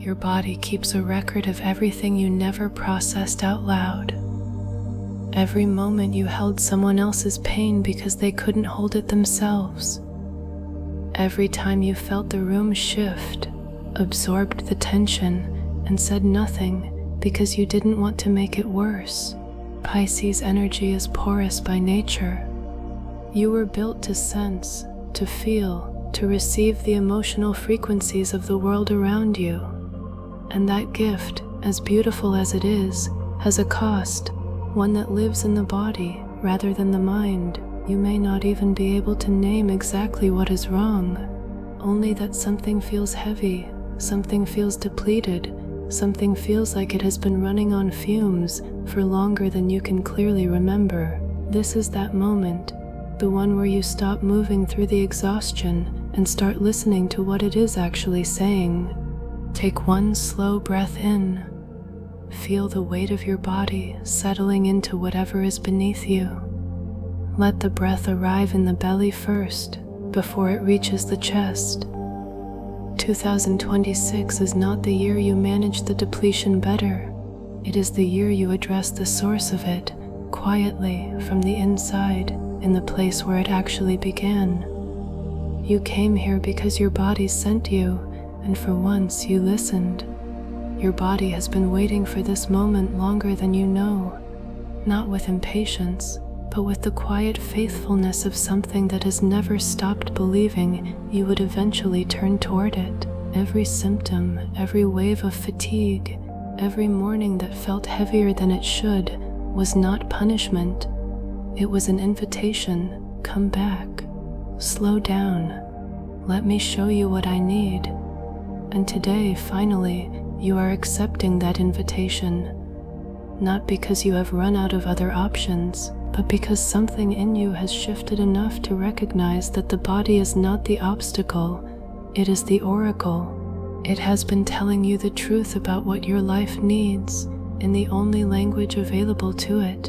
Your body keeps a record of everything you never processed out loud. Every moment you held someone else's pain because they couldn't hold it themselves. Every time you felt the room shift, absorbed the tension, and said nothing because you didn't want to make it worse. Pisces energy is porous by nature. You were built to sense, to feel, to receive the emotional frequencies of the world around you. And that gift, as beautiful as it is, has a cost, one that lives in the body rather than the mind. You may not even be able to name exactly what is wrong, only that something feels heavy, something feels depleted, something feels like it has been running on fumes for longer than you can clearly remember. This is that moment, the one where you stop moving through the exhaustion and start listening to what it is actually saying. Take one slow breath in. Feel the weight of your body settling into whatever is beneath you. Let the breath arrive in the belly first, before it reaches the chest. 2026 is not the year you manage the depletion better. It is the year you address the source of it, quietly, from the inside, in the place where it actually began. You came here because your body sent you, and for once you listened. Your body has been waiting for this moment longer than you know, not with impatience, but with the quiet faithfulness of something that has never stopped believing you would eventually turn toward it. Every symptom, every wave of fatigue, every morning that felt heavier than it should, was not punishment. It was an invitation. Come back. Slow down. Let me show you what I need. And today, finally, you are accepting that invitation, not because you have run out of other options, but because something in you has shifted enough to recognize that the body is not the obstacle, it is the oracle. It has been telling you the truth about what your life needs in the only language available to it.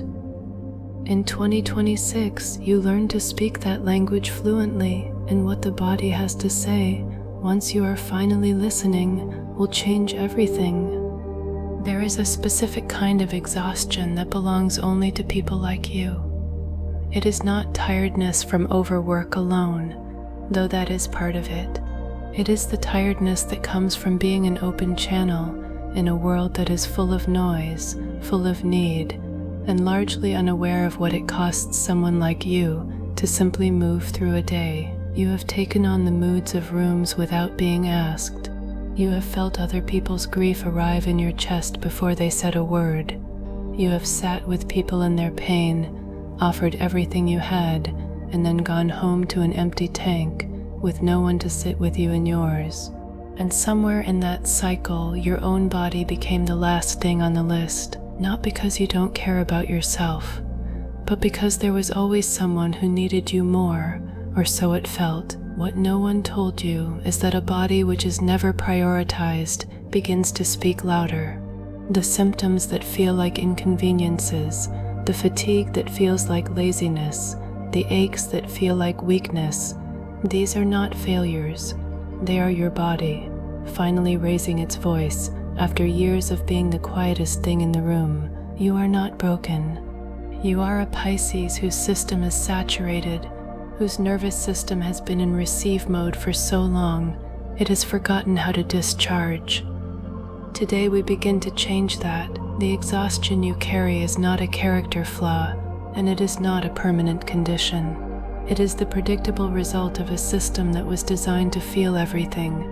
In 2026, you learn to speak that language fluently, and what the body has to say, once you are finally listening, will change everything. There is a specific kind of exhaustion that belongs only to people like you. It is not tiredness from overwork alone, though that is part of it. It is the tiredness that comes from being an open channel in a world that is full of noise, full of need, and largely unaware of what it costs someone like you to simply move through a day. You have taken on the moods of rooms without being asked. You have felt other people's grief arrive in your chest before they said a word. You have sat with people in their pain, offered everything you had, and then gone home to an empty tank with no one to sit with you in yours. And somewhere in that cycle, your own body became the last thing on the list, not because you don't care about yourself, but because there was always someone who needed you more, or so it felt. What no one told you is that a body which is never prioritized begins to speak louder. The symptoms that feel like inconveniences, the fatigue that feels like laziness, the aches that feel like weakness, these are not failures. They are your body, finally raising its voice after years of being the quietest thing in the room. You are not broken. You are a Pisces whose system is saturated, whose nervous system has been in receive mode for so long, it has forgotten how to discharge. Today we begin to change that. The exhaustion you carry is not a character flaw, and it is not a permanent condition. It is the predictable result of a system that was designed to feel everything,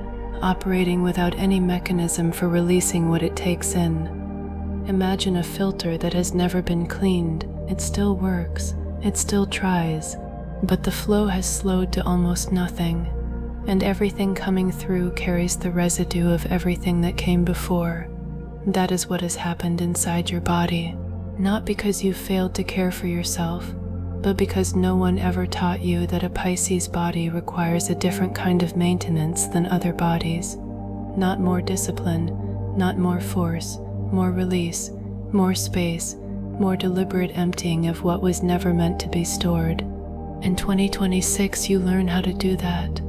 operating without any mechanism for releasing what it takes in. Imagine a filter that has never been cleaned. It still works, it still tries, but the flow has slowed to almost nothing, and everything coming through carries the residue of everything that came before. That is what has happened inside your body, not because you failed to care for yourself, but because no one ever taught you that a Pisces body requires a different kind of maintenance than other bodies. Not more discipline, not more force, more release, more space, more deliberate emptying of what was never meant to be stored. In 2026, you learn how to do that,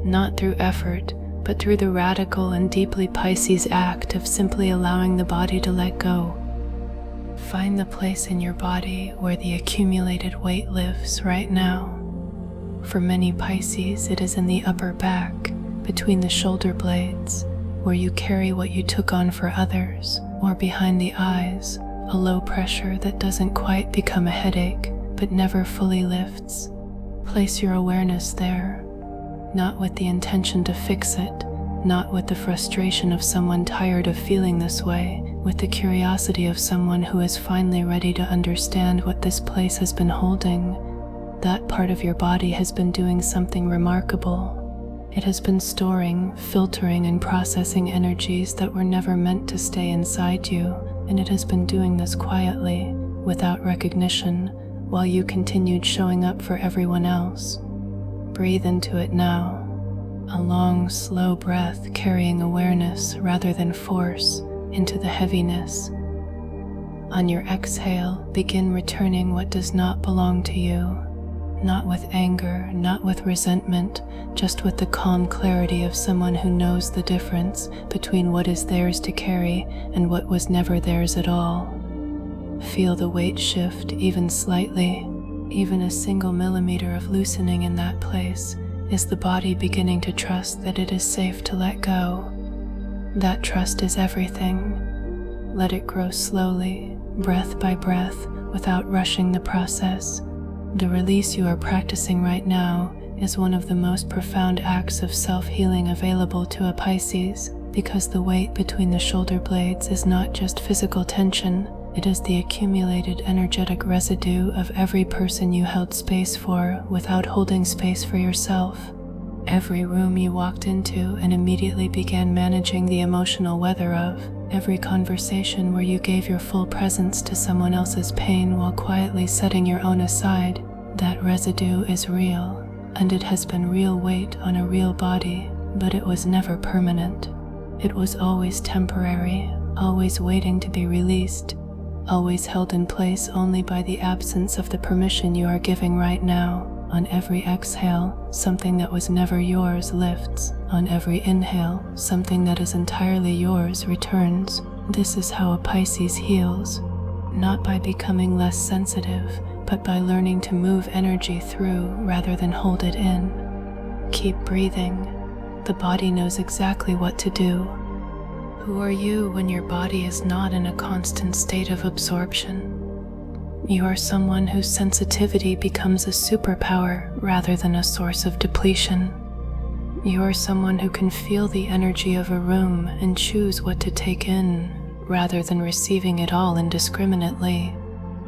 not through effort, but through the radical and deeply Pisces act of simply allowing the body to let go. Find the place in your body where the accumulated weight lives right now. For many Pisces, it is in the upper back, between the shoulder blades, where you carry what you took on for others, or behind the eyes, a low pressure that doesn't quite become a headache, but never fully lifts. Place your awareness there, not with the intention to fix it, not with the frustration of someone tired of feeling this way, with the curiosity of someone who is finally ready to understand what this place has been holding. That part of your body has been doing something remarkable. It has been storing, filtering, and processing energies that were never meant to stay inside you, and it has been doing this quietly, without recognition, while you continued showing up for everyone else. Breathe into it now. A long, slow breath carrying awareness rather than force into the heaviness. On your exhale, begin returning what does not belong to you. Not with anger, not with resentment, just with the calm clarity of someone who knows the difference between what is theirs to carry and what was never theirs at all. Feel the weight shift even slightly. Even a single millimeter of loosening in that place is the body beginning to trust that it is safe to let go. That trust is everything. Let it grow slowly, breath by breath, without rushing the process. The release you are practicing right now is one of the most profound acts of self-healing available to a Pisces, because the weight between the shoulder blades is not just physical tension, it is the accumulated energetic residue of every person you held space for without holding space for yourself. Every room you walked into and immediately began managing the emotional weather of, every conversation where you gave your full presence to someone else's pain while quietly setting your own aside, that residue is real, and it has been real weight on a real body, but it was never permanent. It was always temporary, always waiting to be released, always held in place only by the absence of the permission you are giving right now. On every exhale, something that was never yours lifts. On every inhale, something that is entirely yours returns. This is how a Pisces heals, not by becoming less sensitive, but by learning to move energy through rather than hold it in. Keep breathing. The body knows exactly what to do. Who are you when your body is not in a constant state of absorption? You are someone whose sensitivity becomes a superpower rather than a source of depletion. You are someone who can feel the energy of a room and choose what to take in, rather than receiving it all indiscriminately.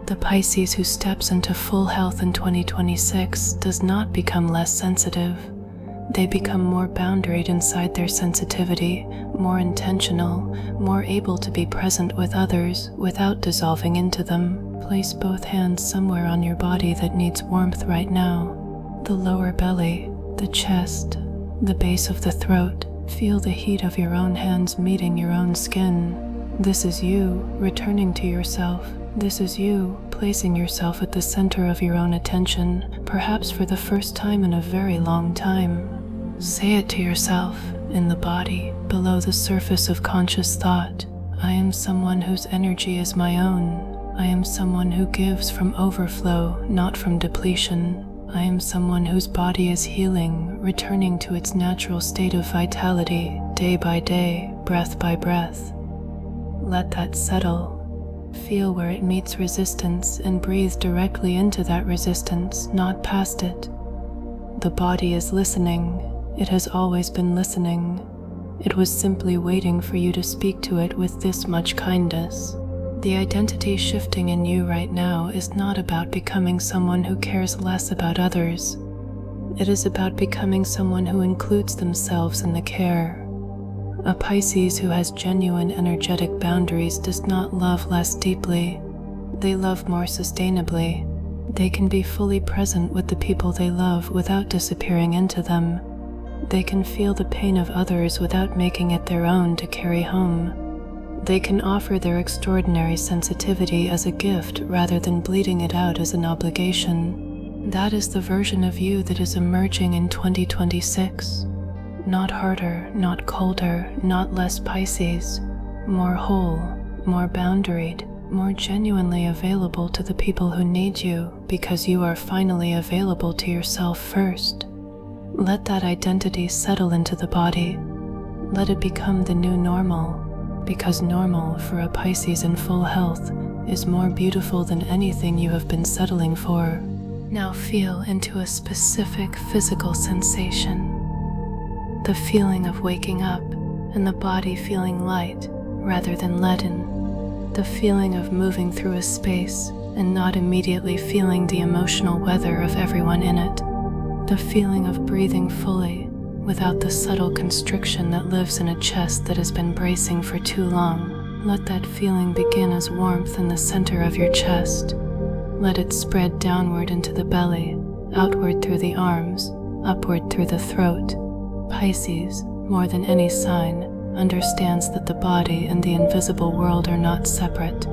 The Pisces who steps into full health in 2026 does not become less sensitive. They become more boundaried inside their sensitivity, more intentional, more able to be present with others without dissolving into them. Place both hands somewhere on your body that needs warmth right now. The lower belly, the chest, the base of the throat. Feel the heat of your own hands meeting your own skin. This is you returning to yourself. This is you placing yourself at the center of your own attention, perhaps for the first time in a very long time. Say it to yourself, in the body, below the surface of conscious thought. I am someone whose energy is my own. I am someone who gives from overflow, not from depletion. I am someone whose body is healing, returning to its natural state of vitality, day by day, breath by breath. Let that settle. Feel where it meets resistance and breathe directly into that resistance, not past it. The body is listening. It has always been listening. It was simply waiting for you to speak to it with this much kindness. The identity shifting in you right now is not about becoming someone who cares less about others. It is about becoming someone who includes themselves in the care. A Pisces who has genuine energetic boundaries does not love less deeply. They love more sustainably. They can be fully present with the people they love without disappearing into them. They can feel the pain of others without making it their own to carry home. They can offer their extraordinary sensitivity as a gift rather than bleeding it out as an obligation. That is the version of you that is emerging in 2026. not harder, not colder, not less Pisces, more whole, more boundaried, more genuinely available to the people who need you because you are finally available to yourself first. Let that identity settle into the body. Let it become the new normal, because normal for a Pisces in full health is more beautiful than anything you have been settling for. Now feel into a specific physical sensation. The feeling of waking up and the body feeling light rather than leaden. The feeling of moving through a space and not immediately feeling the emotional weather of everyone in it. The feeling of breathing fully without the subtle constriction that lives in a chest that has been bracing for too long. Let that feeling begin as warmth in the center of your chest. Let it spread downward into the belly, outward through the arms, upward through the throat. Pisces, more than any sign, understands that the body and the invisible world are not separate.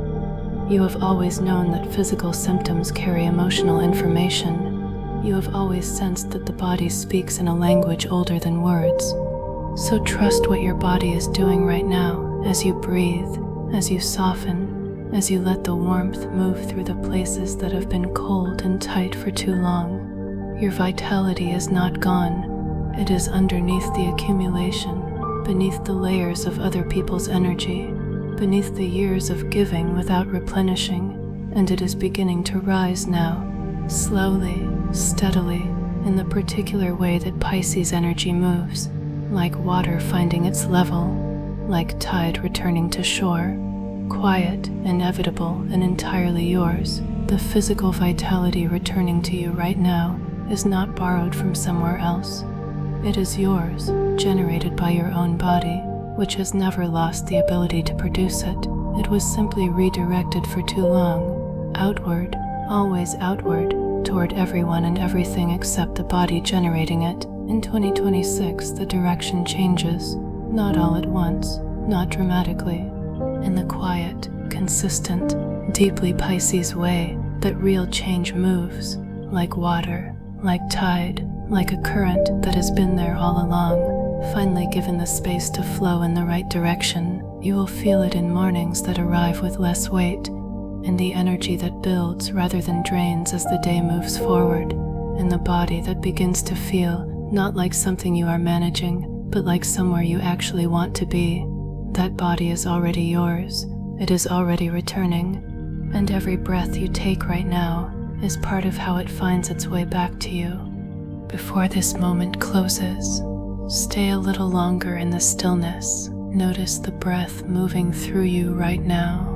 You have always known that physical symptoms carry emotional information. You have always sensed that the body speaks in a language older than words. So trust what your body is doing right now as you breathe, as you soften, as you let the warmth move through the places that have been cold and tight for too long. Your vitality is not gone. It is underneath the accumulation, beneath the layers of other people's energy, beneath the years of giving without replenishing, and it is beginning to rise now, slowly, steadily, in the particular way that Pisces energy moves, like water finding its level, like tide returning to shore. Quiet, inevitable, and entirely yours. The physical vitality returning to you right now is not borrowed from somewhere else. It is yours, generated by your own body, which has never lost the ability to produce it. It was simply redirected for too long, outward, always outward, toward everyone and everything except the body generating it. In 2026, the direction changes, not all at once, not dramatically. In the quiet, consistent, deeply Pisces way that real change moves, like water, like tide, like a current that has been there all along, finally given the space to flow in the right direction. You will feel it in mornings that arrive with less weight, in the energy that builds rather than drains as the day moves forward, in the body that begins to feel not like something you are managing, but like somewhere you actually want to be. That body is already yours. It is already returning, and every breath you take right now is part of how it finds its way back to you. Before this moment closes, stay a little longer in the stillness. Notice the breath moving through you right now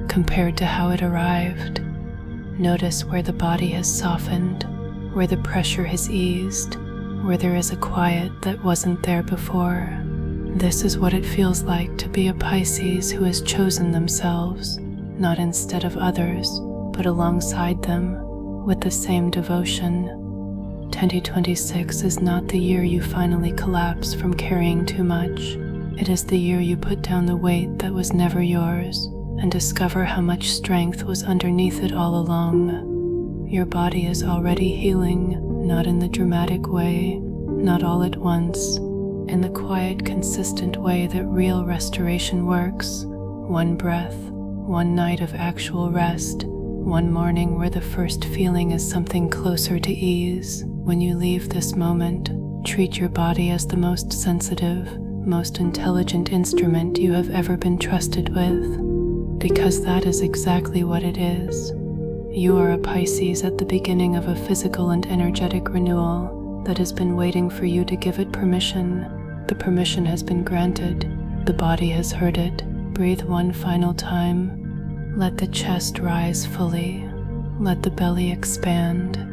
compared to how it arrived. Notice where the body has softened, where the pressure has eased, where there is a quiet that wasn't there before. This is what it feels like to be a Pisces who has chosen themselves, not instead of others, but alongside them, with the same devotion. 2026 is not the year you finally collapse from carrying too much. It is the year you put down the weight that was never yours and discover how much strength was underneath it all along. Your body is already healing, not in the dramatic way, not all at once, in the quiet, consistent way that real restoration works. One breath, one night of actual rest, one morning where the first feeling is something closer to ease. When you leave this moment, treat your body as the most sensitive, most intelligent instrument you have ever been trusted with, because that is exactly what it is. You are a Pisces at the beginning of a physical and energetic renewal that has been waiting for you to give it permission. The permission has been granted. The body has heard it. Breathe one final time. Let the chest rise fully. Let the belly expand.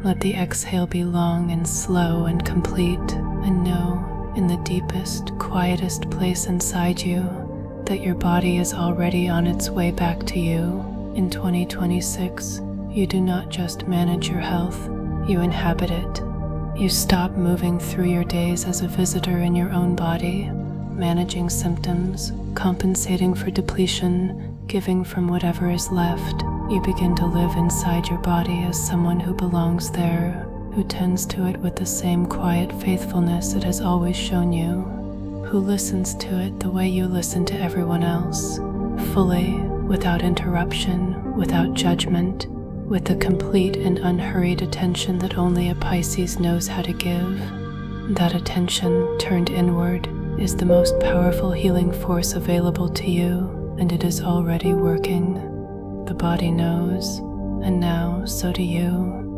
Let the exhale be long and slow and complete. And know, in the deepest, quietest place inside you, that your body is already on its way back to you. In 2026, you do not just manage your health, you inhabit it. You stop moving through your days as a visitor in your own body, managing symptoms, compensating for depletion, giving from whatever is left. You begin to live inside your body as someone who belongs there, who tends to it with the same quiet faithfulness it has always shown you, who listens to it the way you listen to everyone else, fully, without interruption, without judgment, with the complete and unhurried attention that only a Pisces knows how to give. That attention, turned inward, is the most powerful healing force available to you, and it is already working. The body knows, and now so do you.